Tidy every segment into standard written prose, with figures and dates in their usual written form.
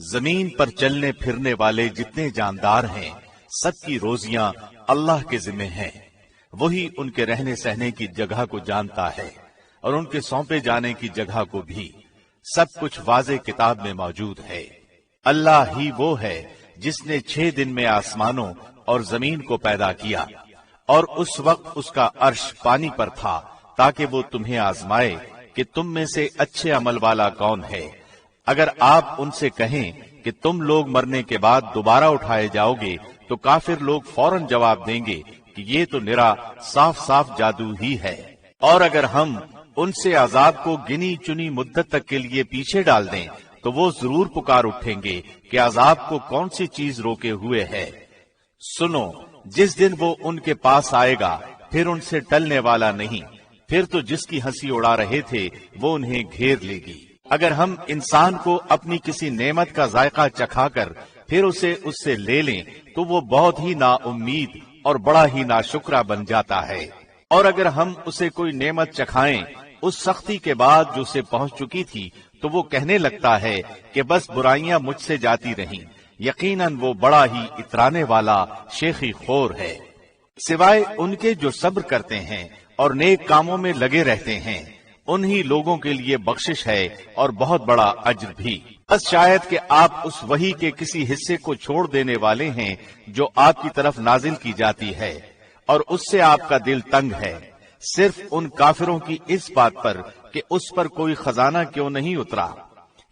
زمین پر چلنے پھرنے والے جتنے جاندار ہیں سب کی روزیاں اللہ کے ذمہ ہیں۔ وہی ان کے رہنے سہنے کی جگہ کو جانتا ہے اور ان کے سونپے جانے کی جگہ کو بھی۔ سب کچھ واضح کتاب میں موجود ہے۔ اللہ ہی وہ ہے جس نے 6 دن میں آسمانوں اور زمین کو پیدا کیا، اور اس وقت اس کا عرش پانی پر تھا تاکہ وہ تمہیں آزمائے کہ تم میں سے اچھے عمل والا کون ہے۔ اگر آپ ان سے کہیں کہ تم لوگ مرنے کے بعد دوبارہ اٹھائے جاؤ گے تو کافر لوگ فوراً جواب دیں گے کہ یہ تو نرا صاف صاف جادو ہی ہے۔ اور اگر ہم ان سے عذاب کو گنی چنی مدت تک کے لیے پیچھے ڈال دیں تو وہ ضرور پکار اٹھیں گے کہ عذاب کو کون سی چیز روکے ہوئے ہے۔ سنو، جس دن وہ ان کے پاس آئے گا پھر ان سے ٹلنے والا نہیں، پھر تو جس کی ہنسی اڑا رہے تھے وہ انہیں گھیر لے گی۔ اگر ہم انسان کو اپنی کسی نعمت کا ذائقہ چکھا کر پھر اسے اس سے لے لیں تو وہ بہت ہی نا امید اور بڑا ہی ناشکرا بن جاتا ہے۔ اور اگر ہم اسے کوئی نعمت چکھائیں اس سختی کے بعد جو اسے پہنچ چکی تھی تو وہ کہنے لگتا ہے کہ بس برائیاں مجھ سے جاتی رہیں۔ یقیناً وہ بڑا ہی اترانے والا شیخی خور ہے۔ سوائے ان کے جو صبر کرتے ہیں اور نیک کاموں میں لگے رہتے ہیں، انہی لوگوں کے لیے بخشش ہے اور بہت بڑا اجر بھی۔ بس شاید کہ آپ اس وحی کے کسی حصے کو چھوڑ دینے والے ہیں جو آپ کی طرف نازل کی جاتی ہے، اور اس سے آپ کا دل تنگ ہے، صرف ان کافروں کی اس بات پر کہ اس پر کوئی خزانہ کیوں نہیں اترا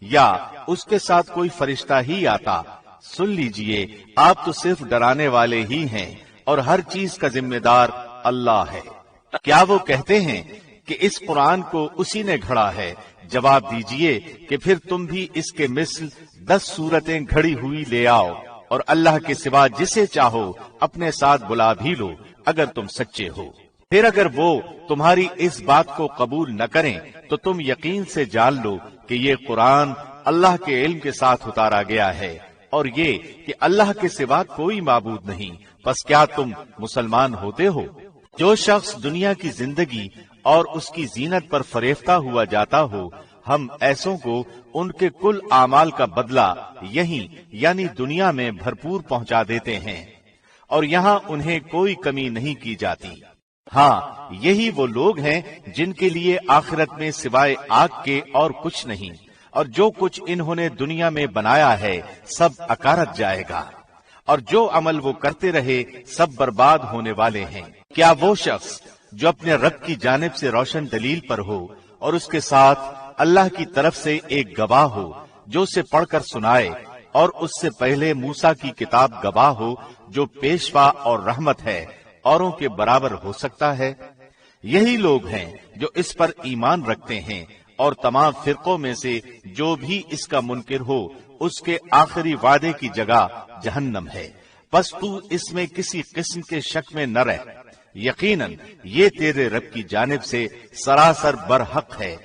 یا اس کے ساتھ کوئی فرشتہ ہی آتا۔ سن لیجئے، آپ تو صرف ڈرانے والے ہی ہیں اور ہر چیز کا ذمہ دار اللہ ہے۔ کیا وہ کہتے ہیں کہ اس قرآن کو اسی نے گھڑا ہے؟ جواب دیجئے کہ پھر تم بھی اس کے مثل 10 صورتیں گھڑی ہوئی لے آؤ، اور اللہ کے سوا جسے چاہو اپنے ساتھ بلا بھی لو اگر تم سچے ہو۔ پھر اگر وہ تمہاری اس بات کو قبول نہ کریں تو تم یقین سے جان لو کہ یہ قرآن اللہ کے علم کے ساتھ اتارا گیا ہے، اور یہ کہ اللہ کے سوا کوئی معبود نہیں۔ پس کیا تم مسلمان ہوتے ہو؟ جو شخص دنیا کی زندگی اور اس کی زینت پر فریفتہ ہوا جاتا ہو، ہم ایسوں کو ان کے کل اعمال کا بدلہ یہیں یعنی دنیا میں بھرپور پہنچا دیتے ہیں، اور یہاں انہیں کوئی کمی نہیں کی جاتی۔ ہاں، یہی وہ لوگ ہیں جن کے لیے آخرت میں سوائے آگ کے اور کچھ نہیں، اور جو کچھ انہوں نے دنیا میں بنایا ہے سب اکارت جائے گا، اور جو عمل وہ کرتے رہے سب برباد ہونے والے ہیں۔ کیا وہ شخص جو اپنے رب کی جانب سے روشن دلیل پر ہو اور اس کے ساتھ اللہ کی طرف سے ایک گواہ ہو جو اسے پڑھ کر سنائے، اور اس سے پہلے موسیٰ کی کتاب گواہ ہو جو پیشوا اور رحمت ہے، اوروں کے برابر ہو سکتا ہے؟ یہی لوگ ہیں جو اس پر ایمان رکھتے ہیں، اور تمام فرقوں میں سے جو بھی اس کا منکر ہو اس کے آخری وعدے کی جگہ جہنم ہے۔ بس تو اس میں کسی قسم کے شک میں نہ رہ، یقیناً یہ تیرے رب کی جانب سے سراسر برحق ہے،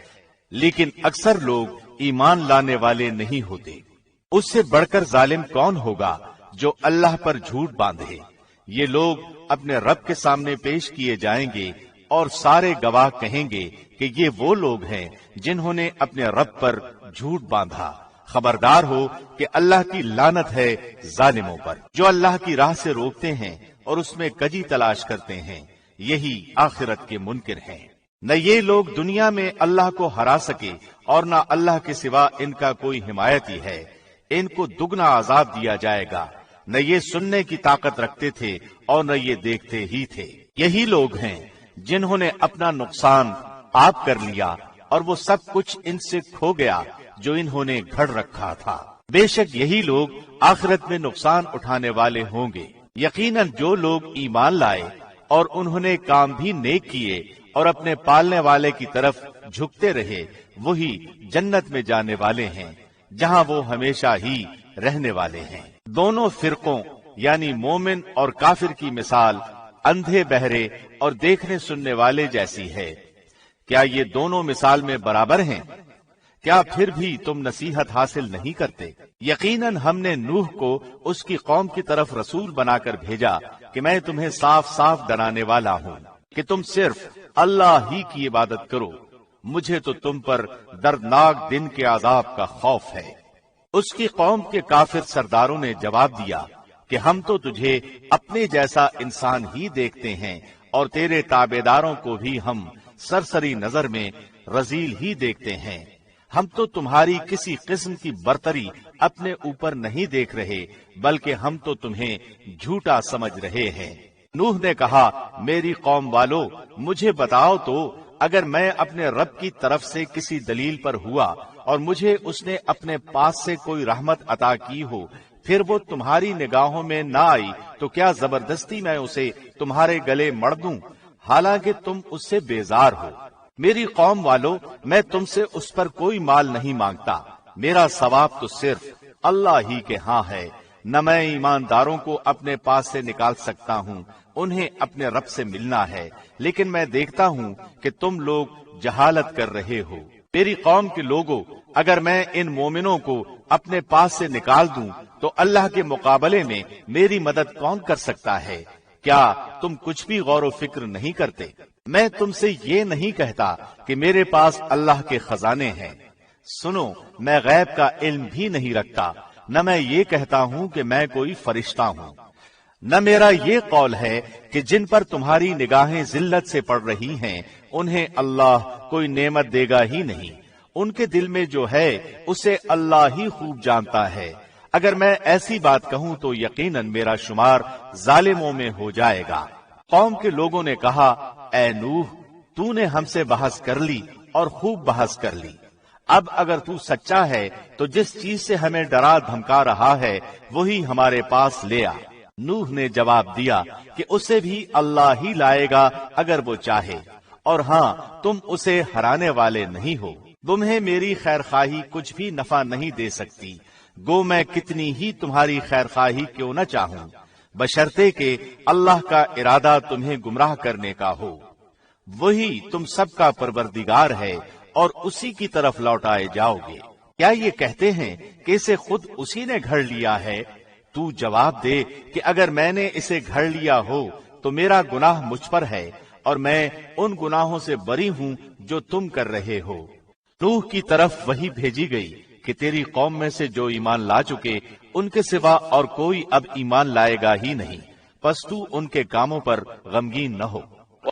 لیکن اکثر لوگ ایمان لانے والے نہیں ہوتے۔ اس سے بڑھ کر ظالم کون ہوگا جو اللہ پر جھوٹ باندھے؟ یہ لوگ اپنے رب کے سامنے پیش کیے جائیں گے اور سارے گواہ کہیں گے کہ یہ وہ لوگ ہیں جنہوں نے اپنے رب پر جھوٹ باندھا۔ خبردار ہو کہ اللہ کی لعنت ہے ظالموں پر، جو اللہ کی راہ سے روکتے ہیں اور اس میں کجی تلاش کرتے ہیں، یہی آخرت کے منکر ہیں۔ نہ یہ لوگ دنیا میں اللہ کو ہرا سکے اور نہ اللہ کے سوا ان کا کوئی حمایتی ہے۔ ان کو دگنا عذاب دیا جائے گا۔ نہ یہ سننے کی طاقت رکھتے تھے اور نہ یہ دیکھتے ہی تھے۔ یہی لوگ ہیں جنہوں نے اپنا نقصان آپ کر لیا، اور وہ سب کچھ ان سے کھو گیا جو انہوں نے گھڑ رکھا تھا۔ بے شک یہی لوگ آخرت میں نقصان اٹھانے والے ہوں گے۔ یقیناً جو لوگ ایمان لائے اور انہوں نے کام بھی نیک کیے اور اپنے پالنے والے کی طرف جھکتے رہے، وہی جنت میں جانے والے ہیں جہاں وہ ہمیشہ ہی رہنے والے ہیں۔ دونوں فرقوں یعنی مومن اور کافر کی مثال اندھے بہرے اور دیکھنے سننے والے جیسی ہے۔ کیا یہ دونوں مثال میں برابر ہیں؟ کیا پھر بھی تم نصیحت حاصل نہیں کرتے؟ یقیناً ہم نے نوح کو اس کی قوم کی طرف رسول بنا کر بھیجا کہ میں تمہیں صاف صاف ڈرانے والا ہوں کہ تم صرف اللہ ہی کی عبادت کرو، مجھے تو تم پر دردناک دن کے عذاب کا خوف ہے۔ اس کی قوم کے کافر سرداروں نے جواب دیا کہ ہم تو تجھے اپنے جیسا انسان ہی دیکھتے ہیں اور تیرے تابعداروں کو بھی ہم سرسری نظر میں رذیل ہی دیکھتے ہیں، ہم تو تمہاری کسی قسم کی برتری اپنے اوپر نہیں دیکھ رہے بلکہ ہم تو تمہیں جھوٹا سمجھ رہے ہیں۔ نوح نے کہا، میری قوم والو، مجھے بتاؤ تو اگر میں اپنے رب کی طرف سے کسی دلیل پر ہوا اور مجھے اس نے اپنے پاس سے کوئی رحمت عطا کی ہو، پھر وہ تمہاری نگاہوں میں نہ آئی تو کیا زبردستی میں اسے تمہارے گلے مڑ دوں، حالانکہ تم اس سے بیزار ہو؟ میری قوم والو، میں تم سے اس پر کوئی مال نہیں مانگتا، میرا ثواب تو صرف اللہ ہی کے ہاں ہے، نہ میں ایمانداروں کو اپنے پاس سے نکال سکتا ہوں، انہیں اپنے رب سے ملنا ہے، لیکن میں دیکھتا ہوں کہ تم لوگ جہالت کر رہے ہو۔ میری قوم کے لوگوں، اگر میں ان مومنوں کو اپنے پاس سے نکال دوں تو اللہ کے مقابلے میں میری مدد کون کر سکتا ہے؟ کیا تم کچھ بھی غور و فکر نہیں کرتے؟ میں تم سے یہ نہیں کہتا کہ میرے پاس اللہ کے خزانے ہیں، سنو، میں غیب کا علم بھی نہیں رکھتا، نہ میں یہ کہتا ہوں کہ میں کوئی فرشتہ ہوں، نہ میرا یہ قول ہے کہ جن پر تمہاری نگاہیں ذلت سے پڑ رہی ہیں انہیں اللہ کوئی نعمت دے گا ہی نہیں، ان کے دل میں جو ہے اسے اللہ ہی خوب جانتا ہے۔ اگر میں ایسی بات کہوں تو یقیناً میرا شمار ظالموں میں ہو جائے گا۔ قوم کے لوگوں نے کہا، اے نوح، تو نے ہم سے بحث کر لی اور خوب بحث کر لی، اب اگر تو سچا ہے تو جس چیز سے ہمیں ڈرا دھمکا رہا ہے وہی ہمارے پاس لے آ۔ نوح نے جواب دیا کہ اسے بھی اللہ ہی لائے گا اگر وہ چاہے، اور ہاں، تم اسے ہرانے والے نہیں ہو، تمہیں میری خیرخواہی کچھ بھی نفع نہیں دے سکتی، گو میں کتنی ہی تمہاری خیرخواہی کیوں نہ چاہوں، بشرطے کہ اللہ کا ارادہ تمہیں گمراہ کرنے کا ہو۔ وہی تم سب کا پروردگار ہے اور اسی کی طرف لوٹائے جاؤ گے۔ کیا یہ کہتے ہیں کہ اسے خود اسی نے گھڑ لیا ہے؟ تو جواب دے کہ اگر میں نے اسے گھڑ لیا ہو تو میرا گناہ مجھ پر ہے اور میں ان گناہوں سے بری ہوں جو تم کر رہے ہو۔ نوح کی طرف وحی بھیجی گئی کہ تیری قوم میں سے جو ایمان لا چکے ان کے سوا اور کوئی اب ایمان لائے گا ہی نہیں، پس تو ان کے کاموں پر غمگین نہ ہو،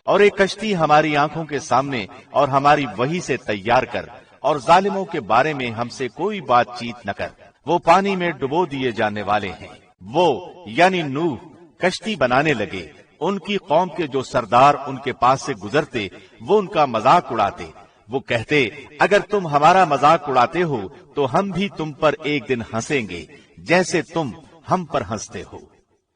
اور ایک کشتی ہماری آنکھوں کے سامنے اور ہماری وحی سے تیار کر، اور ظالموں کے بارے میں ہم سے کوئی بات چیت نہ کر، وہ پانی میں ڈبو دیے جانے والے ہیں۔ وہ یعنی نوح کشتی بنانے لگے، ان کی قوم کے جو سردار ان کے پاس سے گزرتے وہ ان کا مذاق اڑاتے، وہ کہتے، اگر تم ہمارا مذاق اڑاتے ہو تو ہم بھی تم پر ایک دن ہنسیں گے جیسے تم ہم پر ہنستے ہو۔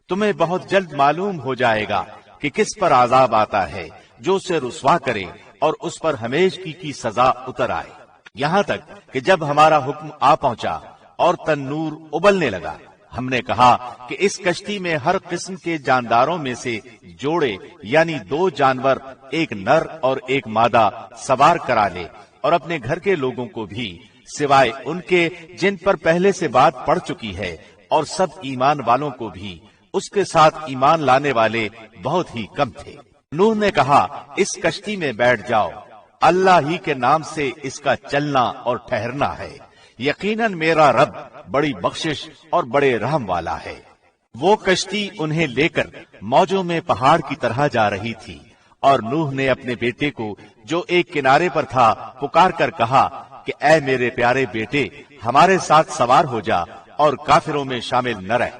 تمہیں بہت جلد معلوم ہو جائے گا کہ کس پر عذاب آتا ہے جو اسے رسوا کرے اور اس پر ہمیشگی کی سزا اتر آئے، یہاں تک کہ جب ہمارا حکم آ پہنچا اور تنور ابلنے لگا، ہم نے کہا کہ اس کشتی میں ہر قسم کے جانداروں میں سے جوڑے یعنی 2 جانور، ایک نر اور ایک مادہ سوار کرا لے، اور اپنے گھر کے لوگوں کو بھی سوائے ان کے جن پر پہلے سے بات پڑ چکی ہے، اور سب ایمان والوں کو بھی، اس کے ساتھ ایمان لانے والے بہت ہی کم تھے۔ نوح نے کہا، اس کشتی میں بیٹھ جاؤ، اللہ ہی کے نام سے اس کا چلنا اور ٹھہرنا ہے، یقیناً میرا رب بڑی بخشش اور بڑے رحم والا ہے۔ وہ کشتی انہیں لے کر موجوں میں پہاڑ کی طرح جا رہی تھی، اور نوح نے اپنے بیٹے کو جو ایک کنارے پر تھا پکار کر کہا کہ اے میرے پیارے بیٹے، ہمارے ساتھ سوار ہو جا اور کافروں میں شامل نہ رہ۔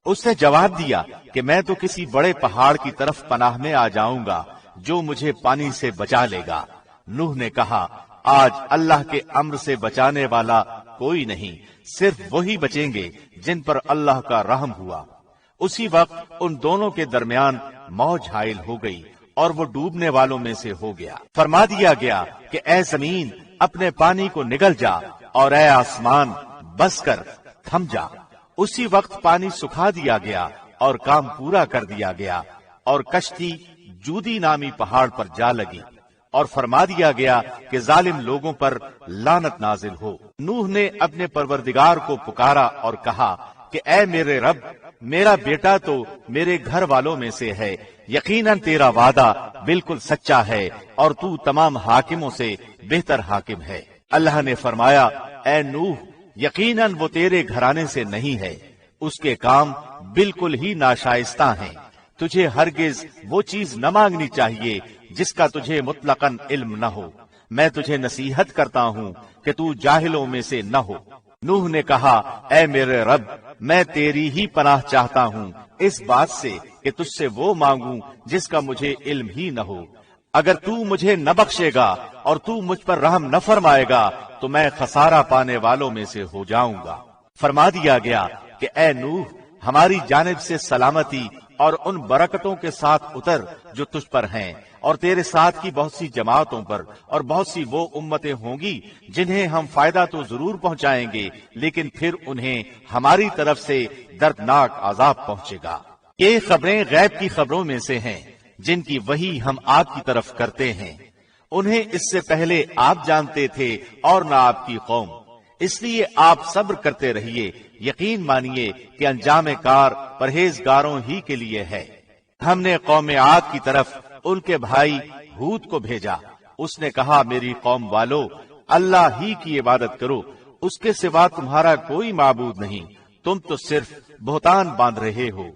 اس نے جواب دیا کہ میں تو کسی بڑے پہاڑ کی طرف پناہ میں آ جاؤں گا جو مجھے پانی سے بچا لے گا۔ نوح نے کہا، آج اللہ کے امر سے بچانے والا کوئی نہیں، صرف وہی بچیں گے جن پر اللہ کا رحم ہوا۔ اسی وقت ان دونوں کے درمیان موج حائل ہو گئی اور وہ ڈوبنے والوں میں سے ہو گیا۔ فرما دیا گیا کہ اے زمین اپنے پانی کو نگل جا، اور اے آسمان بس کر تھم جا۔ اسی وقت پانی سکھا دیا گیا اور کام پورا کر دیا گیا، اور کشتی جودی نامی پہاڑ پر جا لگی، اور فرما دیا گیا کہ ظالم لوگوں پر لعنت نازل ہو۔ نوح نے اپنے پروردگار کو پکارا اور کہا کہ اے میرے رب، میرا بیٹا تو میرے گھر والوں میں سے ہے، یقیناً تیرا وعدہ بالکل سچا ہے اور تو تمام حاکموں سے بہتر حاکم ہے۔ اللہ نے فرمایا، اے نوح، یقیناً وہ تیرے گھرانے سے نہیں ہے، اس کے کام بالکل ہی ناشائستہ ہیں۔ تجھے ہرگز وہ چیز نہ مانگنی چاہیے جس کا تجھے مطلقاً علم نہ ہو۔ میں تجھے نصیحت کرتا ہوں کہ تو جاہلوں میں سے نہ ہو۔ نوح نے کہا، اے میرے رب، میں تیری ہی پناہ چاہتا ہوں اس بات سے کہ تجھ سے وہ مانگوں جس کا مجھے علم ہی نہ ہو۔ اگر تو مجھے نہ بخشے گا اور تو مجھ پر رحم نہ فرمائے گا تو میں خسارہ پانے والوں میں سے ہو جاؤں گا۔ فرما دیا گیا کہ اے نوح، ہماری جانب سے سلامتی اور ان برکتوں کے ساتھ اتر جو تجھ پر ہیں، اور تیرے ساتھ کی بہت سی جماعتوں پر، اور بہت سی وہ امتیں ہوں گی جنہیں ہم فائدہ تو ضرور پہنچائیں گے، لیکن پھر انہیں ہماری طرف سے دردناک عذاب پہنچے گا۔ یہ خبریں غیب کی خبروں میں سے ہیں جن کی وحی ہم آپ کی طرف کرتے ہیں، انہیں اس سے پہلے آپ جانتے تھے اور نہ آپ کی قوم، اس لیے آپ صبر کرتے رہیے۔ یقین مانیے کہ انجام کار پرہیزگاروں ہی کے لیے ہے۔ ہم نے قوم عاد کی طرف ان کے بھائی ہود کو بھیجا۔ اس نے کہا، میری قوم والو، اللہ ہی کی عبادت کرو، اس کے سوا تمہارا کوئی معبود نہیں، تم تو صرف بہتان باندھ رہے ہو۔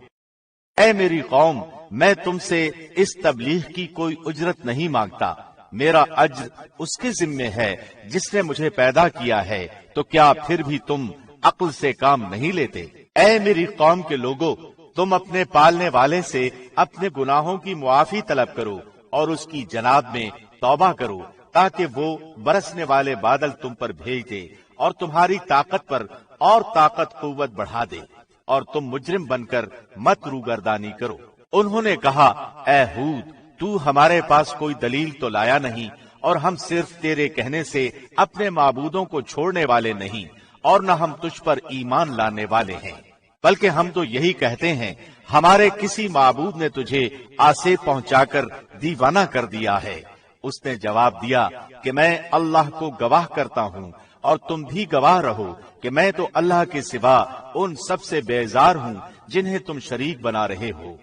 اے میری قوم، میں تم سے اس تبلیغ کی کوئی اجرت نہیں مانگتا، میرا اجر اس کے ذمے ہے جس نے مجھے پیدا کیا ہے، تو کیا پھر بھی تم عقل سے کام نہیں لیتے؟ اے میری قوم کے لوگو، تم اپنے پالنے والے سے اپنے گناہوں کی معافی طلب کرو اور اس کی جناب میں توبہ کرو، تاکہ وہ برسنے والے بادل تم پر بھیج دے اور تمہاری طاقت پر اور طاقت قوت بڑھا دے، اور تم مجرم بن کر مت روگردانی کرو۔ انہوں نے کہا، اے ہود، تو ہمارے پاس کوئی دلیل تو لایا نہیں، اور ہم صرف تیرے کہنے سے اپنے معبودوں کو چھوڑنے والے نہیں، اور نہ ہم تجھ پر ایمان لانے والے ہیں، بلکہ ہم تو یہی کہتے ہیں، ہمارے کسی معبود نے تجھے آسیب پہنچا کر دیوانہ کر دیا ہے۔ اس نے جواب دیا کہ میں اللہ کو گواہ کرتا ہوں اور تم بھی گواہ رہو کہ میں تو اللہ کے سوا ان سب سے بیزار ہوں جنہیں تم شریک بنا رہے ہو۔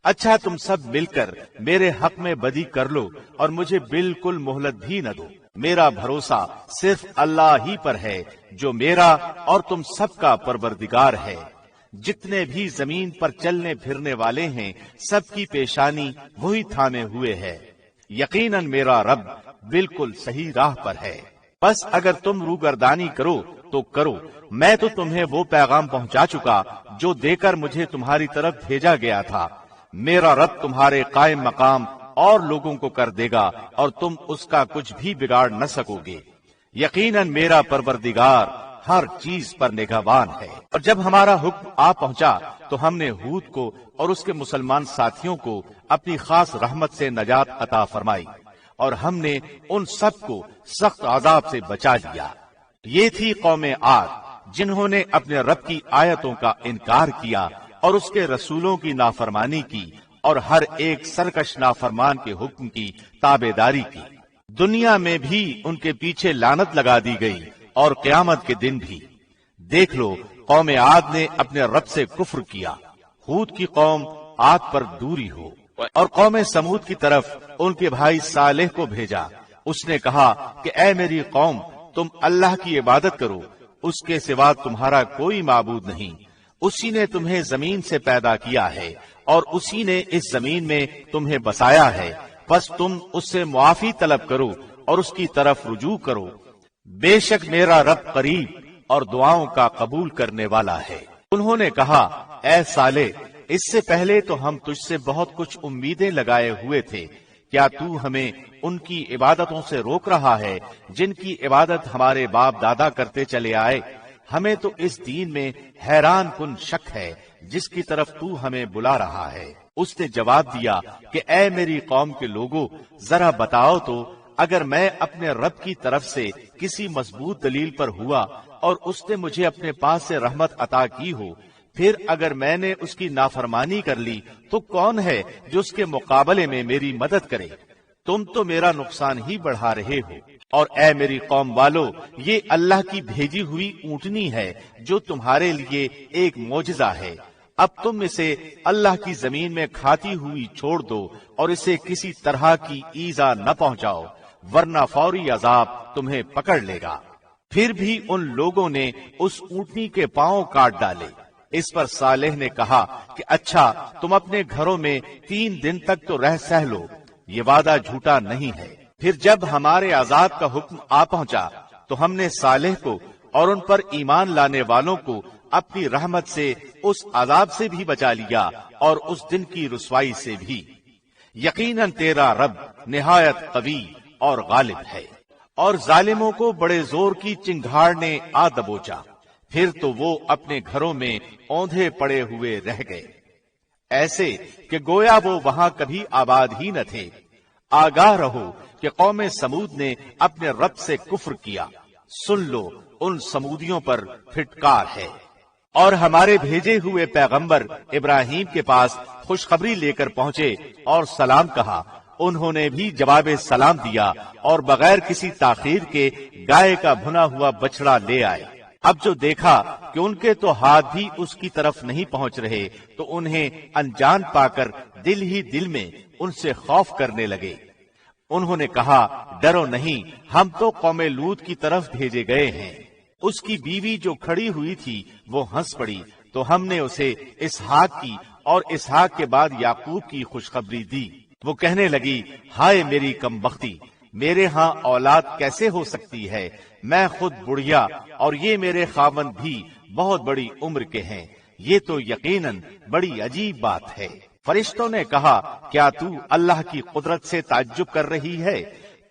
اچھا، تم سب مل کر میرے حق میں بدی کر لو اور مجھے بالکل مہلت بھی نہ دو۔ میرا بھروسہ صرف اللہ ہی پر ہے جو میرا اور تم سب کا پروردگار ہے۔ جتنے بھی زمین پر چلنے پھرنے والے ہیں، سب کی پیشانی وہی تھامے ہوئے ہے۔ یقیناً میرا رب بالکل صحیح راہ پر ہے۔ بس اگر تم روگردانی کرو تو کرو، میں تو تمہیں وہ پیغام پہنچا چکا جو دے کر مجھے تمہاری طرف بھیجا گیا تھا۔ میرا رب تمہارے قائم مقام اور لوگوں کو کر دے گا اور تم اس کا کچھ بھی بگاڑ نہ سکو گے۔ یقیناً میرا پروردگار ہر چیز پر نگہبان ہے۔ اور جب ہمارا حکم آ پہنچا تو ہم نے ہود کو اور اس کے مسلمان ساتھیوں کو اپنی خاص رحمت سے نجات عطا فرمائی، اور ہم نے ان سب کو سخت عذاب سے بچا لیا۔ یہ تھی قوم عاد جنہوں نے اپنے رب کی آیتوں کا انکار کیا اور اس کے رسولوں کی نافرمانی کی اور ہر ایک سرکش نافرمان کے حکم کی تابعداری کی۔ دنیا میں بھی ان کے پیچھے لعنت لگا دی گئی اور قیامت کے دن بھی۔ دیکھ لو، قوم عاد نے اپنے رب سے کفر کیا، ہود کی قوم عاد پر دوری ہو۔ اور قوم سمود کی طرف ان کے بھائی صالح کو بھیجا۔ اس نے کہا کہ اے میری قوم، تم اللہ کی عبادت کرو، اس کے سوا تمہارا کوئی معبود نہیں۔ اسی نے تمہیں زمین سے پیدا کیا ہے اور اسی نے اس زمین میں تمہیں بسایا ہے، بس تم اس سے معافی طلب کرو اور اس کی طرف رجوع کرو۔ بے شک میرا رب قریب اور دعاؤں کا قبول کرنے والا ہے۔ انہوں نے کہا، اے صالح، اس سے پہلے تو ہم تجھ سے بہت کچھ امیدیں لگائے ہوئے تھے، کیا تو ہمیں ان کی عبادتوں سے روک رہا ہے جن کی عبادت ہمارے باپ دادا کرتے چلے آئے؟ ہمیں تو اس دین میں حیران کن شک ہے جس کی طرف تو ہمیں بلا رہا ہے۔ اس نے جواب دیا کہ اے میری قوم کے لوگوں، ذرا بتاؤ تو، اگر میں اپنے رب کی طرف سے کسی مضبوط دلیل پر ہوا اور اس نے مجھے اپنے پاس سے رحمت عطا کی ہو، پھر اگر میں نے اس کی نافرمانی کر لی تو کون ہے جو اس کے مقابلے میں میری مدد کرے؟ تم تو میرا نقصان ہی بڑھا رہے ہو۔ اور اے میری قوم والو، یہ اللہ کی بھیجی ہوئی اونٹنی ہے جو تمہارے لیے ایک معجزہ ہے۔ اب تم اسے اللہ کی زمین میں کھاتی ہوئی چھوڑ دو اور اسے کسی طرح کی ایذا نہ پہنچاؤ، ورنہ فوری عذاب تمہیں پکڑ لے گا۔ پھر بھی ان لوگوں نے اس اونٹنی کے پاؤں کاٹ ڈالے۔ اس پر صالح نے کہا کہ اچھا تم اپنے گھروں میں 3 دن تک تو رہ سہ لو، یہ وعدہ جھوٹا نہیں ہے۔ پھر جب ہمارے عذاب کا حکم آ پہنچا تو ہم نے صالح کو اور ان پر ایمان لانے والوں کو اپنی رحمت سے اس عذاب سے بھی بچا لیا اور اس دن کی رسوائی سے بھی۔ یقیناً تیرا رب نہایت قوی اور غالب ہے۔ اور ظالموں کو بڑے زور کی چنگھاڑ نے آ دبوچا، پھر تو وہ اپنے گھروں میں اوندھے پڑے ہوئے رہ گئے، ایسے کہ گویا وہ وہاں کبھی آباد ہی نہ تھے۔ آگاہ رہو کہ قوم سمود نے اپنے رب سے کفر کیا، سن لو ان سمودیوں پر پھٹکار ہے۔ اور ہمارے بھیجے ہوئے پیغمبر ابراہیم کے پاس خوشخبری لے کر پہنچے اور سلام کہا، انہوں نے بھی جواب سلام دیا اور بغیر کسی تاخیر کے گائے کا بھنا ہوا بچڑا لے آئے۔ اب جو دیکھا کہ ان کے تو ہاتھ بھی اس کی طرف نہیں پہنچ رہے تو انہیں انجان پا کر دل ہی دل میں ان سے خوف کرنے لگے۔ انہوں نے کہا، ڈرو نہیں، ہم تو قوم لوط کی طرف بھیجے گئے ہیں۔ اس کی بیوی جو کھڑی ہوئی تھی وہ ہنس پڑی تو ہم نے اسے اسحاق کی اور اسحاق کے بعد یعقوب کی خوشخبری دی۔ وہ کہنے لگی، ہائے میری کم بختی، میرے ہاں اولاد کیسے ہو سکتی ہے؟ میں خود بڑھیا اور یہ میرے خاوند بھی بہت بڑی عمر کے ہیں، یہ تو یقیناً بڑی عجیب بات ہے۔ فرشتوں نے کہا، کیا تو اللہ کی قدرت سے تعجب کر رہی ہے؟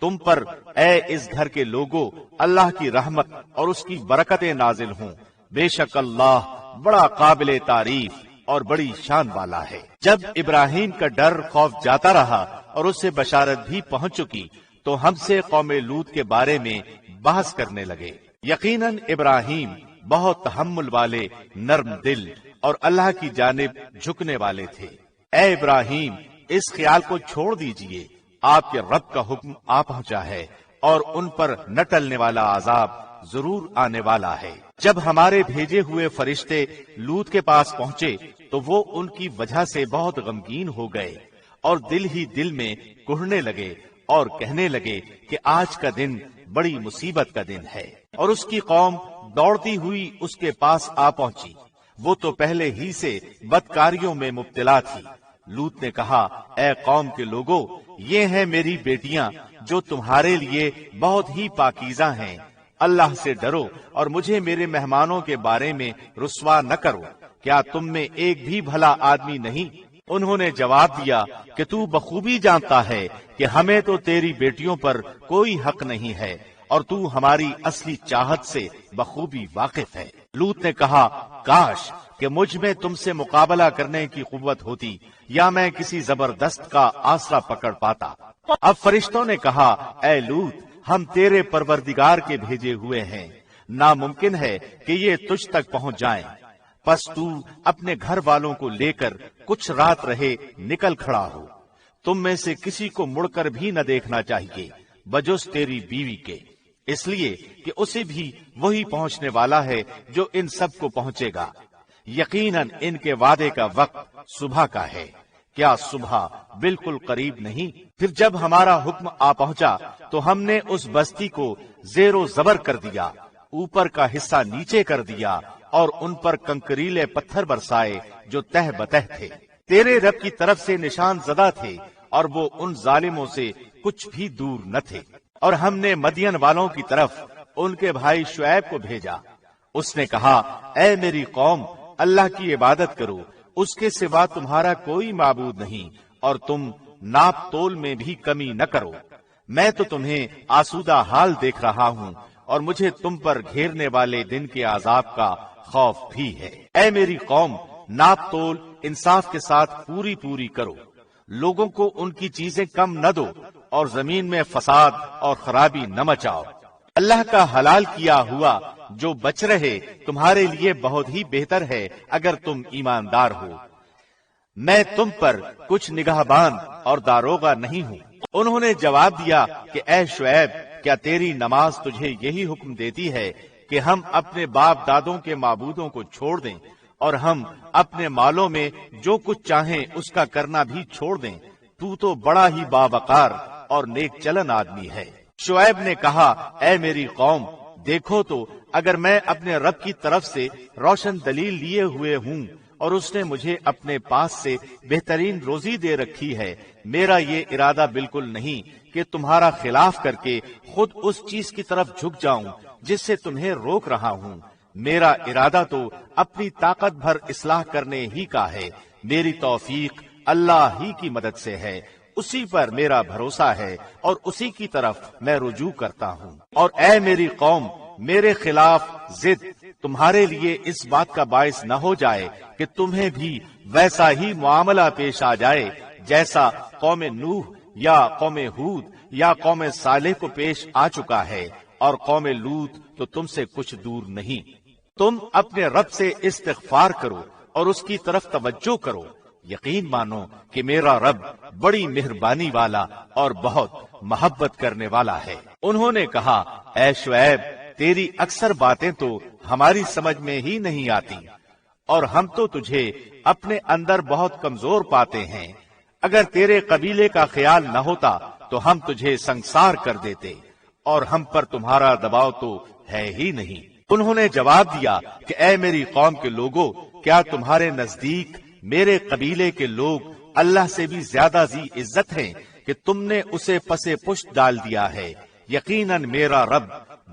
تم پر اے اس گھر کے لوگوں اللہ کی رحمت اور اس کی برکتیں نازل ہوں، بے شک اللہ بڑا قابل تعریف اور بڑی شان والا ہے۔ جب ابراہیم کا ڈر خوف جاتا رہا اور اسے بشارت بھی پہنچ چکی تو ہم سے قوم لوط کے بارے میں بحث کرنے لگے۔ یقیناً ابراہیم بہت تحمل والے، نرم دل اور اللہ کی جانب جھکنے والے تھے۔ اے ابراہیم، اس خیال کو چھوڑ دیجئے، آپ کے رب کا حکم آ پہنچا ہے اور ان پر نہ ٹلنے والا عذاب ضرور آنے والا ہے۔ جب ہمارے بھیجے ہوئے فرشتے لوط کے پاس پہنچے تو وہ ان کی وجہ سے بہت غمگین ہو گئے اور دل ہی دل میں کہنے لگے اور کہنے لگے کہ آج کا دن بڑی مصیبت کا دن ہے۔ اور اس کی قوم دوڑتی ہوئی اس کے پاس آ پہنچی، وہ تو پہلے ہی سے بدکاریوں میں مبتلا تھی۔ لوط نے کہا، اے قوم کے لوگوں، یہ ہیں میری بیٹیاں جو تمہارے لیے بہت ہی پاکیزہ ہیں، اللہ سے ڈرو اور مجھے میرے مہمانوں کے بارے میں رسوا نہ کرو، کیا تم میں ایک بھی بھلا آدمی نہیں؟ انہوں نے جواب دیا کہ تو بخوبی جانتا ہے کہ ہمیں تو تیری بیٹیوں پر کوئی حق نہیں ہے اور تو ہماری اصلی چاہت سے بخوبی واقف ہے۔ لوط نے کہا، کاش کہ مجھ میں تم سے مقابلہ کرنے کی قوت ہوتی یا میں کسی زبردست کا آسرا پکڑ پاتا۔ اب فرشتوں نے کہا، اے لوط، ہم تیرے پروردگار کے بھیجے ہوئے ہیں، ناممکن ہے کہ یہ تجھ تک پہنچ جائیں، پس تو اپنے گھر والوں کو لے کر کچھ رات رہے نکل کھڑا ہو۔ تم میں سے کسی کو مڑ کر بھی نہ دیکھنا چاہیے بجز تیری بیوی کے، اس لیے کہ اسے بھی وہی پہنچنے والا ہے جو ان سب کو پہنچے گا۔ یقیناً ان کے وعدے کا وقت صبح کا ہے، کیا صبح بالکل قریب نہیں؟ پھر جب ہمارا حکم آ پہنچا تو ہم نے اس بستی کو زیر و زبر کر دیا، اوپر کا حصہ نیچے کر دیا اور ان پر کنکریلے پتھر برسائے جو تہ بتہ تھے۔ تیرے رب کی طرف سے نشان زدہ تھے اور وہ ان ظالموں سے کچھ بھی دور نہ تھے۔ اور ہم نے مدین والوں کی طرف ان کے بھائی شعیب کو بھیجا، اس نے کہا، اے میری قوم، اللہ کی عبادت کرو، اس کے سوا تمہارا کوئی معبود نہیں، اور تم ناپ تول میں بھی کمی نہ کرو۔ میں تو تمہیں آسودہ حال دیکھ رہا ہوں اور مجھے تم پر گھیرنے والے دن کے عذاب کا خوف بھی ہے۔ اے میری قوم، ناپ تول انصاف کے ساتھ پوری کرو، لوگوں کو ان کی چیزیں کم نہ دو اور زمین میں فساد اور خرابی نہ مچاؤ۔ اللہ کا حلال کیا ہوا جو بچ رہے تمہارے لیے بہت ہی بہتر ہے اگر تم ایماندار ہو۔ میں تم پر کچھ نگہبان اور داروغہ نہیں ہوں۔ انہوں نے جواب دیا کہ اے شعیب، کیا تیری نماز تجھے یہی حکم دیتی ہے کہ ہم اپنے باپ دادوں کے معبودوں کو چھوڑ دیں اور ہم اپنے مالوں میں جو کچھ چاہیں اس کا کرنا بھی چھوڑ دیں؟ تو بڑا ہی باوقار اور نیک چلن آدمی ہے۔ شعیب نے کہا، اے میری قوم، دیکھو تو اگر میں اپنے رب کی طرف سے روشن دلیل لیے ہوئے ہوں اور اس نے مجھے اپنے پاس سے بہترین روزی دے رکھی ہے، میرا یہ ارادہ بالکل نہیں کہ تمہارا خلاف کر کے خود اس چیز کی طرف جھک جاؤں جس سے تمہیں روک رہا ہوں۔ میرا ارادہ تو اپنی طاقت بھر اصلاح کرنے ہی کا ہے۔ میری توفیق اللہ ہی کی مدد سے ہے، اسی پر میرا بھروسہ ہے اور اسی کی طرف میں رجوع کرتا ہوں۔ اور اے میری قوم، میرے خلاف ضد تمہارے لیے اس بات کا باعث نہ ہو جائے کہ تمہیں بھی ویسا ہی معاملہ پیش آ جائے جیسا قوم نوح یا قوم ہود یا قوم صالح کو پیش آ چکا ہے، اور قوم لوط تو تم سے کچھ دور نہیں۔ تم اپنے رب سے استغفار کرو اور اس کی طرف توجہ کرو، یقین مانو کہ میرا رب بڑی مہربانی والا اور بہت محبت کرنے والا ہے۔ انہوں نے کہا، اے شعیب، تیری اکثر باتیں تو ہماری سمجھ میں ہی نہیں آتی، اور ہم تو تجھے اپنے اندر بہت کمزور پاتے ہیں۔ اگر تیرے قبیلے کا خیال نہ ہوتا تو ہم تجھے سنسار کر دیتے، اور ہم پر تمہارا دباؤ تو ہے ہی نہیں۔ انہوں نے جواب دیا کہ اے میری قوم کے لوگوں، کیا تمہارے نزدیک میرے قبیلے کے لوگ اللہ سے بھی زیادہ ذی عزت ہیں کہ تم نے اسے پسے پشت ڈال دیا ہے؟ یقیناً میرا رب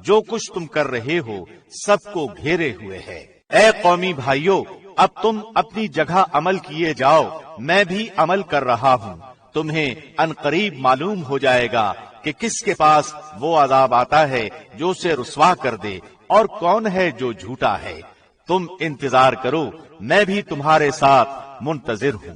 جو کچھ تم کر رہے ہو سب کو گھیرے ہوئے ہے۔ اے قومی بھائیو، اب تم اپنی جگہ عمل کیے جاؤ، میں بھی عمل کر رہا ہوں۔ تمہیں عنقریب معلوم ہو جائے گا کہ کس کے پاس وہ عذاب آتا ہے جو اسے رسوا کر دے، اور کون ہے جو جھوٹا ہے۔ تم انتظار کرو، میں بھی تمہارے ساتھ منتظر ہوں۔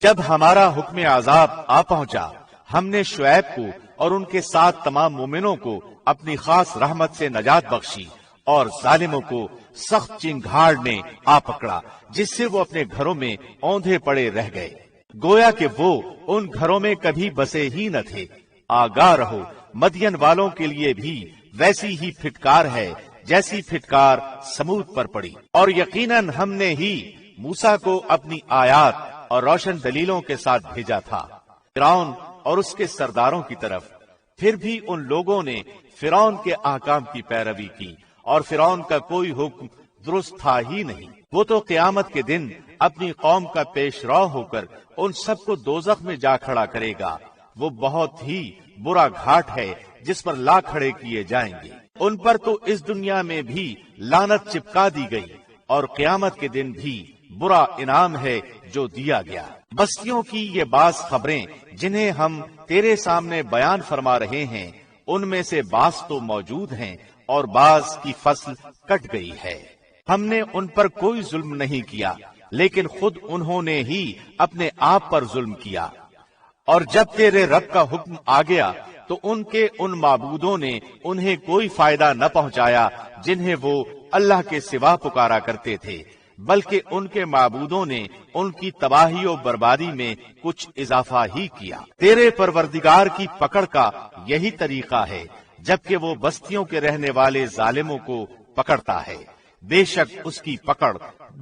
جب ہمارا حکم عذاب آ پہنچا، ہم نے شعیب کو اور ان کے ساتھ تمام مومنوں کو اپنی خاص رحمت سے نجات بخشی، اور ظالموں کو سخت چنگھاڑ نے آ پکڑا جس سے وہ اپنے گھروں میں اوندھے پڑے رہ گئے، گویا کہ وہ ان گھروں میں کبھی بسے ہی نہ تھے۔ آگاہ رہو، مدین والوں کے لیے بھی ویسی ہی پھٹکار ہے جیسی پھٹکار سمود پر پڑی، اور یقیناً ہم نے ہی موسیٰ کو اپنی آیات اور روشن دلیلوں کے ساتھ بھیجا تھا فرعون اور اس کے سرداروں کی طرف۔ پھر بھی ان لوگوں نے فرعون کے احکام کی پیروی کی، اور فرعون کا کوئی حکم درست تھا ہی نہیں۔ وہ تو قیامت کے دن اپنی قوم کا پیش رو ہو کر ان سب کو دوزخ میں جا کھڑا کرے گا۔ وہ بہت ہی برا گھاٹ ہے جس پر لا کھڑے کیے جائیں گے۔ ان پر تو اس دنیا میں بھی لعنت چپکا دی گئی، اور قیامت کے دن بھی برا انعام ہے جو دیا گیا۔ بستیوں کی یہ بعض خبریں جنہیں ہم تیرے سامنے بیان فرما رہے ہیں، ان میں سے بعض تو موجود ہیں اور بعض کی فصل کٹ گئی ہے۔ ہم نے ان پر کوئی ظلم نہیں کیا، لیکن خود انہوں نے ہی اپنے آپ پر ظلم کیا۔ اور جب تیرے رب کا حکم آ گیا تو ان کے ان معبودوں نے انہیں کوئی فائدہ نہ پہنچایا جنہیں وہ اللہ کے سوا پکارا کرتے تھے، بلکہ ان کے معبودوں نے ان کی تباہی و بربادی میں کچھ اضافہ ہی کیا۔ تیرے پروردگار کی پکڑ کا یہی طریقہ ہے جبکہ وہ بستیوں کے رہنے والے ظالموں کو پکڑتا ہے، بے شک اس کی پکڑ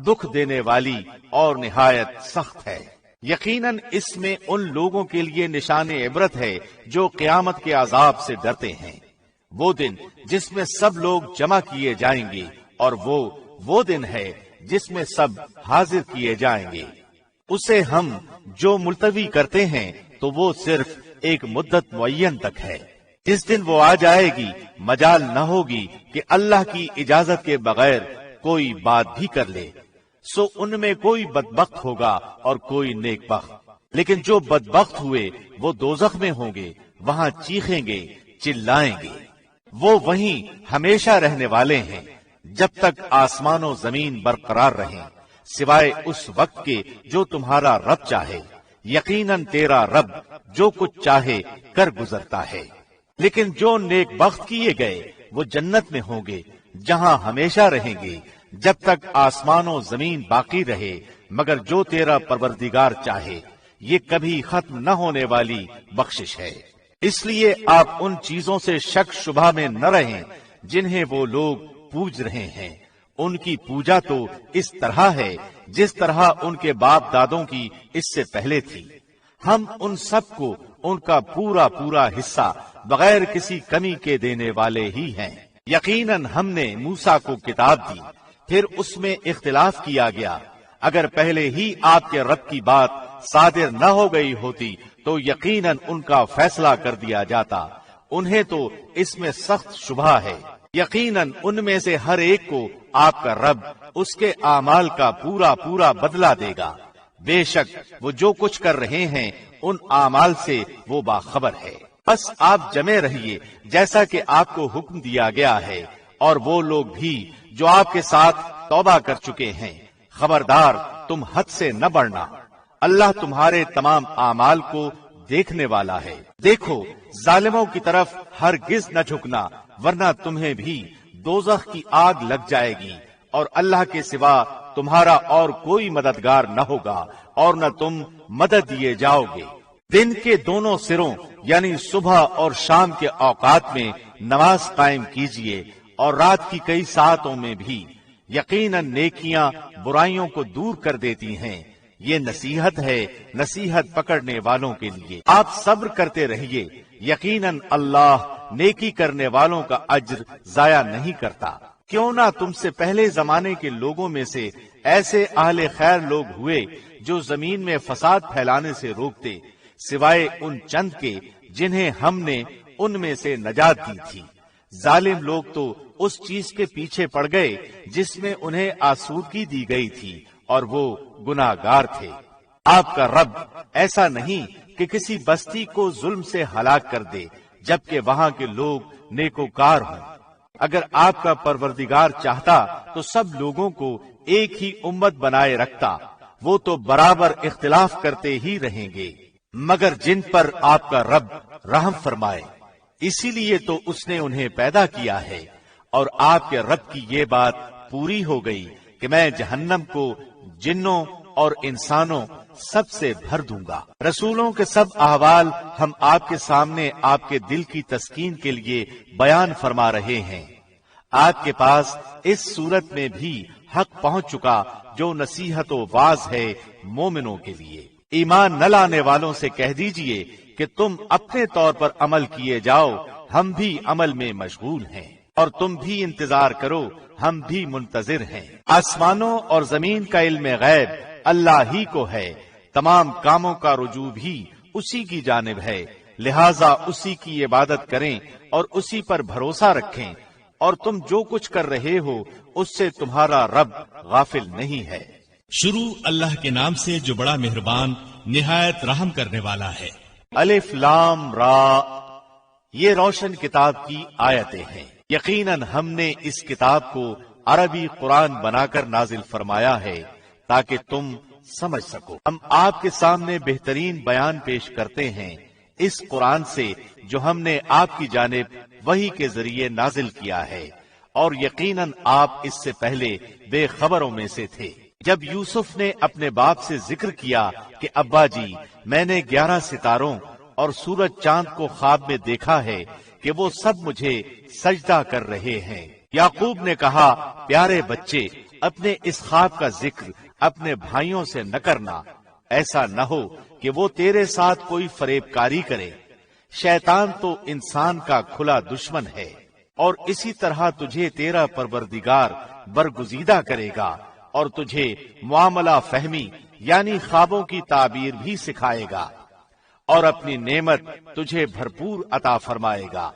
دکھ دینے والی اور نہایت سخت ہے۔ یقیناً اس میں ان لوگوں کے لیے نشان عبرت ہے جو قیامت کے عذاب سے ڈرتے ہیں۔ وہ دن جس میں سب لوگ جمع کیے جائیں گے، اور وہ دن ہے جس میں سب حاضر کیے جائیں گے۔ اسے ہم جو ملتوی کرتے ہیں تو وہ صرف ایک مدت معین تک ہے۔ جس دن وہ آ جائے گی، مجال نہ ہوگی کہ اللہ کی اجازت کے بغیر کوئی بات بھی کر لے۔ سو ان میں کوئی بدبخت ہوگا اور کوئی نیک بخت، لیکن جو بدبخت ہوئے وہ دوزخ میں ہوں گے، وہاں چیخیں گے، چلائیں گے۔ وہ وہیں ہمیشہ رہنے والے ہیں جب تک آسمان و زمین برقرار رہیں، سوائے اس وقت کے جو تمہارا رب چاہے۔ یقیناً تیرا رب جو کچھ چاہے کر گزرتا ہے۔ لیکن جو نیک بخت کیے گئے وہ جنت میں ہوں گے، جہاں ہمیشہ رہیں گے جب تک آسمان و زمین باقی رہے، مگر جو تیرا پروردگار چاہے۔ یہ کبھی ختم نہ ہونے والی بخشش ہے۔ اس لیے آپ ان چیزوں سے شک شبہ میں نہ رہیں جنہیں وہ لوگ پوج رہے ہیں۔ ان کی پوجا تو اس طرح ہے جس طرح ان کے باپ دادوں کی اس سے پہلے تھی۔ ہم ان سب کو ان کا پورا حصہ بغیر کسی کمی کے دینے والے ہی ہیں۔ یقیناً ہم نے موسیٰ کو کتاب دی، پھر اس میں اختلاف کیا گیا۔ اگر پہلے ہی آپ کے رب کی بات صادر نہ ہو گئی ہوتی تو یقیناً ان کا فیصلہ کر دیا جاتا۔ انہیں تو اس میں سخت شبہ ہے۔ یقیناً ان میں سے ہر ایک کو آپ کا رب اس کے اعمال کا پورا پورا بدلہ دے گا۔ بے شک وہ جو کچھ کر رہے ہیں ان اعمال سے وہ باخبر ہے۔ بس آپ جمے رہیے جیسا کہ آپ کو حکم دیا گیا ہے، اور وہ لوگ بھی جو آپ کے ساتھ توبہ کر چکے ہیں۔ خبردار تم حد سے نہ بڑھنا، اللہ تمہارے تمام اعمال کو دیکھنے والا ہے۔ دیکھو ظالموں کی طرف ہرگز نہ جھکنا، ورنہ تمہیں بھی دوزخ کی آگ لگ جائے گی، اور اللہ کے سوا تمہارا اور کوئی مددگار نہ ہوگا، اور نہ تم مدد دیے جاؤ گے۔ دن کے دونوں سروں یعنی صبح اور شام کے اوقات میں نماز قائم کیجیے، اور رات کی کئی ساعتوں میں بھی۔ یقیناً نیکیاں برائیوں کو دور کر دیتی ہیں۔ یہ نصیحت ہے نصیحت پکڑنے والوں کے لیے۔ آپ صبر کرتے رہیے، یقیناً اللہ نیکی کرنے والوں کا اجر ضائع نہیں کرتا۔ کیوں نہ تم سے پہلے زمانے کے لوگوں میں سے ایسے اہل خیر لوگ ہوئے جو زمین میں فساد پھیلانے سے روکتے، سوائے ان چند کے جنہیں ہم نے ان میں سے نجات دی تھی۔ ظالم لوگ تو اس چیز کے پیچھے پڑ گئے جس میں انہیں آسودگی دی گئی تھی، اور وہ گناہگار تھے۔ آپ کا رب ایسا نہیں کہ کسی بستی کو ظلم سے ہلاک کر دے جبکہ وہاں کے لوگ نیکوکار ہوں۔ اگر آپ کا پروردگار چاہتا تو سب لوگوں کو ایک ہی امت بنائے رکھتا، وہ تو برابر اختلاف کرتے ہی رہیں گے، مگر جن پر آپ کا رب رحم فرمائے۔ اسی لیے تو اس نے انہیں پیدا کیا ہے، اور آپ کے رب کی یہ بات پوری ہو گئی کہ میں جہنم کو جنوں اور انسانوں سب سے بھر دوں گا۔ رسولوں کے سب احوال ہم آپ کے سامنے آپ کے دل کی تسکین کے لیے بیان فرما رہے ہیں۔ آپ کے پاس اس صورت میں بھی حق پہنچ چکا جو نصیحت و واعظ ہے مومنوں کے لیے۔ ایمان نہ لانے والوں سے کہہ دیجئے کہ تم اپنے طور پر عمل کیے جاؤ، ہم بھی عمل میں مشغول ہیں، اور تم بھی انتظار کرو، ہم بھی منتظر ہیں۔ آسمانوں اور زمین کا علم غیب اللہ ہی کو ہے، تمام کاموں کا رجوع بھی اسی کی جانب ہے، لہذا اسی کی عبادت کریں اور اسی پر بھروسہ رکھیں، اور تم جو کچھ کر رہے ہو اس سے تمہارا رب غافل نہیں ہے۔ شروع اللہ کے نام سے جو بڑا مہربان نہایت رحم کرنے والا ہے۔ الف لام را، یہ روشن کتاب کی آیتیں ہیں۔ یقیناً ہم نے اس کتاب کو عربی قرآن بنا کر نازل فرمایا ہے تاکہ تم سمجھ سکو۔ ہم آپ کے سامنے بہترین بیان پیش کرتے ہیں اس قرآن سے جو ہم نے آپ کی جانب وحی کے ذریعے نازل کیا ہے، اور یقیناً آپ اس سے پہلے بے خبروں میں سے تھے۔ جب یوسف نے اپنے باپ سے ذکر کیا کہ ابا جی، میں نے 11 ستاروں اور سورج چاند کو خواب میں دیکھا ہے کہ وہ سب مجھے سجدہ کر رہے ہیں، یعقوب نے کہا، پیارے بچے، اپنے اس خواب کا ذکر اپنے بھائیوں سے نہ کرنا، ایسا نہ ہو کہ وہ تیرے ساتھ کوئی فریب کاری کرے۔ شیطان تو انسان کا کھلا دشمن ہے، اور اسی طرح تجھے تیرا پروردگار برگزیدہ کرے گا، اور تجھے معاملہ فہمی یعنی خوابوں کی تعبیر بھی سکھائے گا، اور اپنی نعمت تجھے بھرپور عطا فرمائے گا۔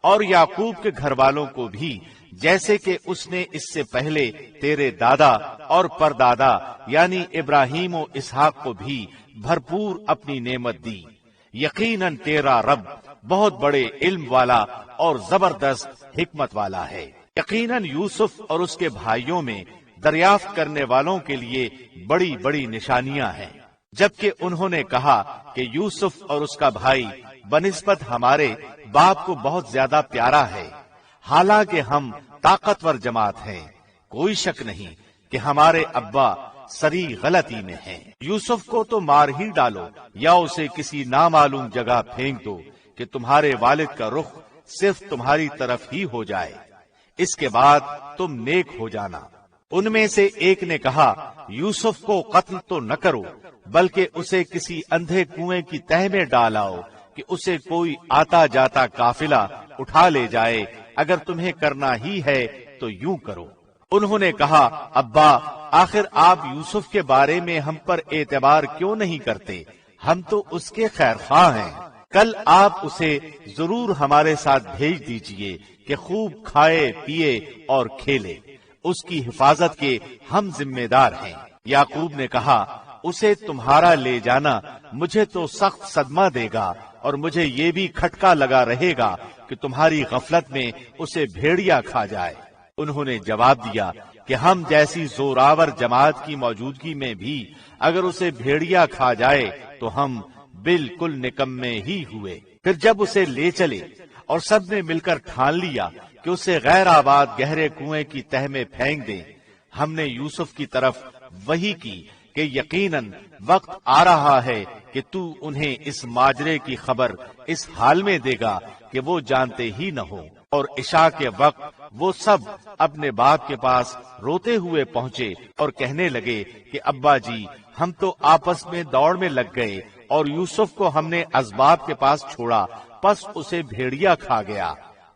اور یعقوب کے گھر والوں کو بھی جیسے کہ اس نے اس سے پہلے تیرے دادا اور پردادا یعنی ابراہیم و اسحاق کو بھی بھرپور اپنی نعمت دی۔ یقیناً تیرا رب بہت بڑے علم والا اور زبردست حکمت والا ہے۔ یقیناً یوسف اور اس کے بھائیوں میں دریافت کرنے والوں کے لیے بڑی بڑی نشانیاں ہیں، جبکہ انہوں نے کہا کہ یوسف اور اس کا بھائی بنسبت ہمارے باپ کو بہت زیادہ پیارا ہے، حالانکہ ہم طاقتور جماعت ہیں، کوئی شک نہیں کہ ہمارے ابا سری غلطی میں ہیں۔ یوسف کو تو مار ہی ڈالو یا اسے کسی نامعلوم جگہ پھینک دو کہ تمہارے والد کا رخ صرف تمہاری طرف ہی ہو جائے، اس کے بعد تم نیک ہو جانا۔ ان میں سے ایک نے کہا، یوسف کو قتل تو نہ کرو، بلکہ اسے کسی اندھے کنویں کی تہ میں ڈالاؤ کہ اسے کوئی آتا جاتا قافلہ اٹھا لے جائے اگر تمہیں کرنا ہی ہے تو یوں کرو۔ انہوں نے کہا ابا آخر آپ یوسف کے بارے میں ہم پر اعتبار کیوں نہیں کرتے؟ ہم تو اس کے خیر خواہ ہیں۔ کل آپ اسے ضرور ہمارے ساتھ بھیج دیجئے کہ خوب کھائے پیے اور کھیلے، اس کی حفاظت کے ہم ذمہ دار ہیں۔ یعقوب نے کہا اسے تمہارا لے جانا مجھے تو سخت صدمہ دے گا، اور مجھے یہ بھی کھٹکا لگا رہے گا کہ تمہاری غفلت میں اسے بھیڑیا کھا جائے۔ انہوں نے جواب دیا کہ ہم جیسی زوراور جماعت کی موجودگی میں بھی اگر اسے بھیڑیا کھا جائے تو ہم بالکل نکمے ہی ہوئے۔ پھر جب اسے لے چلے اور سب نے مل کر ٹھان لیا کہ اسے غیر آباد گہرے کنویں کی تہ میں پھینک دیں، ہم نے یوسف کی طرف وحی کی کہ یقیناً وقت آ رہا ہے کہ تو انہیں اس ماجرے کی خبر اس حال میں دے گا کہ وہ جانتے ہی نہ ہو۔ اور عشاء کے وقت وہ سب اپنے باپ کے پاس روتے ہوئے پہنچے اور کہنے لگے کہ ابا جی ہم تو آپس میں دوڑ میں لگ گئے اور یوسف کو ہم نے اسباب کے پاس چھوڑا، پس اسے بھیڑیا کھا گیا۔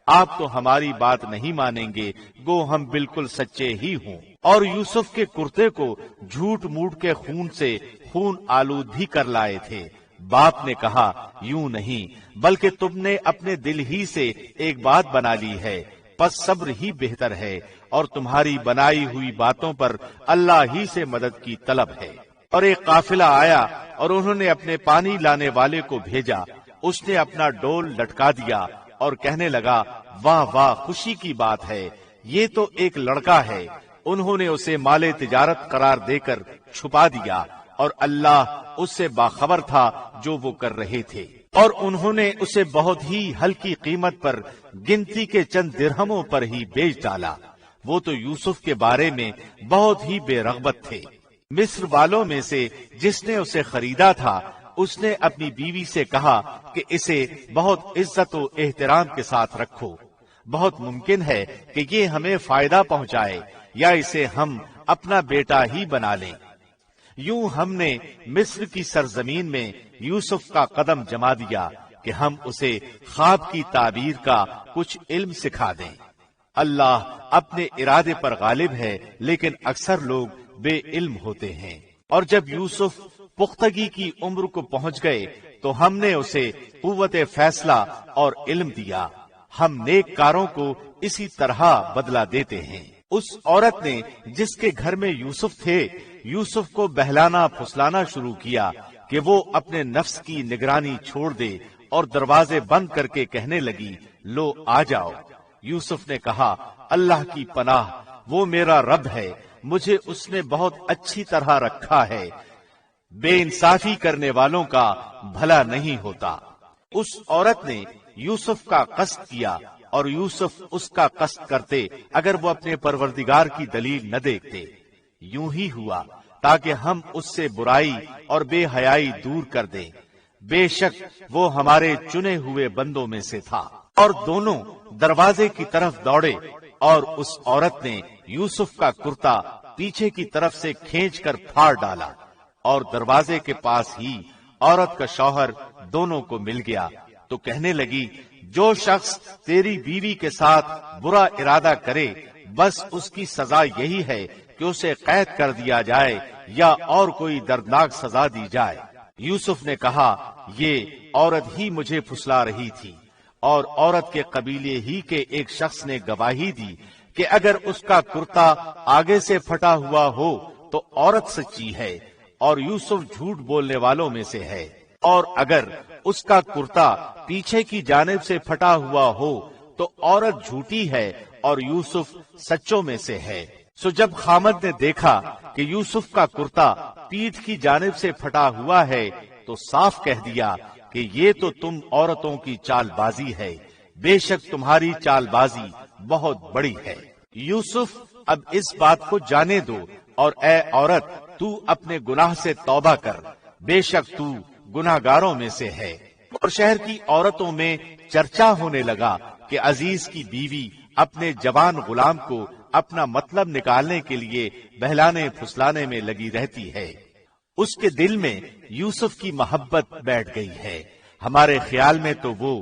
آپ تو ہماری بات نہیں مانیں گے، گو ہم بالکل سچے ہی ہوں۔ اور یوسف کے کرتے کو جھوٹ موٹ کے خون سے خون آلود بھی کر لائے تھے۔ باپ نے کہا یوں نہیں، بلکہ تم نے اپنے دل ہی سے ایک بات بنا لی ہے، پس صبر ہی بہتر ہے، اور تمہاری بنائی ہوئی باتوں پر اللہ ہی سے مدد کی طلب ہے۔ اور ایک قافلہ آیا اور انہوں نے اپنے پانی لانے والے کو بھیجا، اس نے اپنا ڈول لٹکا دیا اور کہنے لگا واہ واہ خوشی کی بات ہے، یہ تو ایک لڑکا ہے۔ انہوں نے اسے مال تجارت قرار دے کر چھپا دیا، اور اللہ اس سے باخبر تھا جو وہ کر رہے تھے۔ اور انہوں نے اسے بہت ہی ہلکی قیمت پر گنتی کے چند درہموں پر ہی بیچ ڈالا۔ وہ تو یوسف کے بارے میں بہت ہی بے رغبت تھے۔ مصر والوں میں سے جس نے اسے خریدا تھا اس نے اپنی بیوی سے کہا کہ اسے بہت عزت و احترام کے ساتھ رکھو، بہت ممکن ہے کہ یہ ہمیں فائدہ پہنچائے یا اسے ہم اپنا بیٹا ہی بنا لیں۔ یوں ہم نے مصر کی سرزمین میں یوسف کا قدم جما دیا کہ ہم اسے خواب کی تعبیر کا کچھ علم سکھا دیں۔ اللہ اپنے ارادے پر غالب ہے، لیکن اکثر لوگ بے علم ہوتے ہیں۔ اور جب یوسف پختگی کی عمر کو پہنچ گئے تو ہم نے اسے قوت فیصلہ اور علم دیا۔ ہم نیک کاروں کو اسی طرح بدلہ دیتے ہیں۔ اس عورت نے جس کے گھر میں یوسف تھے، یوسف کو بہلانا پھسلانا شروع کیا کہ وہ اپنے نفس کی نگرانی چھوڑ دے، اور دروازے بند کر کے کہنے لگی لو آ جاؤ۔ یوسف نے کہا اللہ کی پناہ، وہ میرا رب ہے، مجھے اس نے بہت اچھی طرح رکھا ہے، بے انصافی کرنے والوں کا بھلا نہیں ہوتا۔ اس عورت نے یوسف کا قصد کیا، اور یوسف اس کا قصد کرتے اگر وہ اپنے پروردگار کی دلیل نہ دیکھتے۔ یوں ہی ہوا تاکہ ہم اس سے برائی اور بے حیائی دور کر دیں، بے شک وہ ہمارے چنے ہوئے بندوں میں سے تھا۔ اور دونوں دروازے کی طرف دوڑے، اور اس عورت نے یوسف کا کرتا پیچھے کی طرف سے کھینچ کر پھاڑ ڈالا، اور دروازے کے پاس ہی عورت کا شوہر دونوں کو مل گیا تو کہنے لگی جو شخص تیری بیوی کے ساتھ برا ارادہ کرے بس اس کی سزا یہی ہے کہ اسے قید کر دیا جائے یا اور کوئی دردناک سزا دی جائے۔ یوسف نے کہا یہ عورت ہی مجھے پھسلا رہی تھی، اور عورت کے قبیلے ہی کے ایک شخص نے گواہی دی کہ اگر اس کا کرتا آگے سے پھٹا ہوا ہو تو عورت سچی ہے اور یوسف جھوٹ بولنے والوں میں سے ہے، اور اگر اس کا کرتا پیچھے کی جانب سے پھٹا ہوا ہو تو عورت جھوٹی ہے اور یوسف سچوں میں سے ہے۔ سو جب خامد نے دیکھا کہ یوسف کا کرتا پیٹھ کی جانب سے پھٹا ہوا ہے تو صاف کہہ دیا کہ یہ تو تم عورتوں کی چال بازی ہے، بے شک تمہاری چال بازی بہت بڑی ہے۔ یوسف اب اس بات کو جانے دو، اور اے عورت تو اپنے گناہ سے توبہ کر، بے شک تو گناہگاروں میں سے ہے۔ اور شہر کی عورتوں میں چرچا ہونے لگا کہ عزیز کی بیوی اپنے جوان غلام کو اپنا مطلب نکالنے کے لیے بہلانے پھسلانے میں لگی رہتی ہے، اس کے دل میں یوسف کی محبت بیٹھ گئی ہے، ہمارے خیال میں تو وہ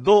2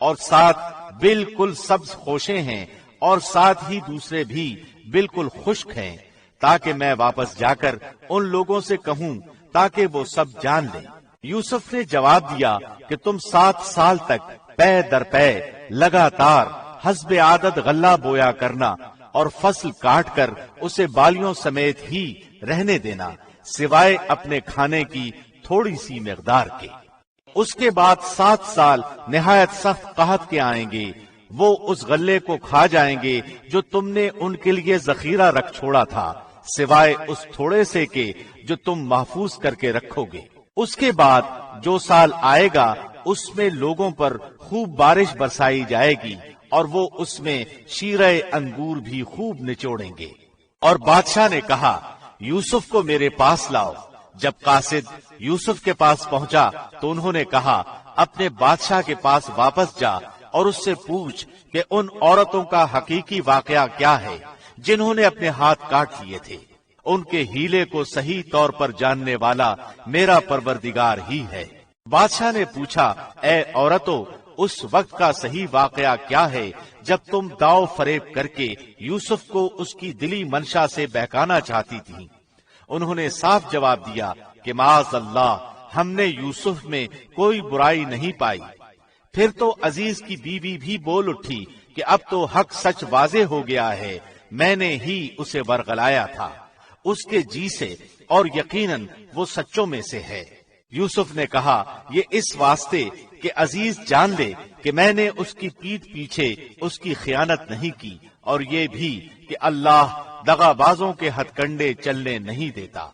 اور ساتھ بالکل سبز خوشیں ہیں اور ساتھ ہی دوسرے بھی بالکل خشک ہیں، تاکہ میں واپس جا کر ان لوگوں سے کہوں تاکہ وہ سب جان لیں۔ یوسف نے جواب دیا کہ تم 7 سال تک پے در پے لگاتار حسب عادت غلہ بویا کرنا اور فصل کاٹ کر اسے بالیوں سمیت ہی رہنے دینا، سوائے اپنے کھانے کی تھوڑی سی مقدار کے۔ اس کے بعد 7 سال نہایت سخت قحط کے آئیں گے، وہ اس غلے کو کھا جائیں گے جو تم نے ان کے لیے ذخیرہ رکھ چھوڑا تھا، سوائے اس تھوڑے سے کے جو تم محفوظ کر کے رکھو گے۔ اس کے بعد جو سال آئے گا اس میں لوگوں پر خوب بارش برسائی جائے گی اور وہ اس میں شیرہ انگور بھی خوب نچوڑیں گے۔ اور بادشاہ نے کہا یوسف کو میرے پاس لاؤ۔ جب قاصد یوسف کے پاس پہنچا تو انہوں نے کہا اپنے بادشاہ کے پاس واپس جا اور اس سے پوچھ کہ ان عورتوں کا حقیقی واقعہ کیا ہے جنہوں نے اپنے ہاتھ کاٹ لیے تھے۔ ان کے ہیلے کو صحیح طور پر جاننے والا میرا پروردگار ہی ہے۔ بادشاہ نے پوچھا اے عورتوں، اس وقت کا صحیح واقعہ کیا ہے جب تم داؤ فریب کر کے یوسف کو اس کی دلی منشا سے بہکانا چاہتی تھی؟ انہوں نے صاف جواب دیا کہ معاذ اللہ، ہم نے یوسف میں کوئی برائی نہیں پائی۔ پھر تو عزیز کی بیوی بھی بول اٹھی کہ اب تو حق سچ واضح ہو گیا ہے، میں نے ہی اسے ورغلایا تھا اس کے جی سے، اور یقیناً وہ سچوں میں سے ہے۔ یوسف نے کہا یہ اس واسطے کہ عزیز جان لے کہ میں نے اس کی پیٹھ پیچھے اس کی خیانت نہیں کی، اور یہ بھی کہ اللہ دغا بازوں کے ہتھ کنڈے چلنے نہیں دیتا۔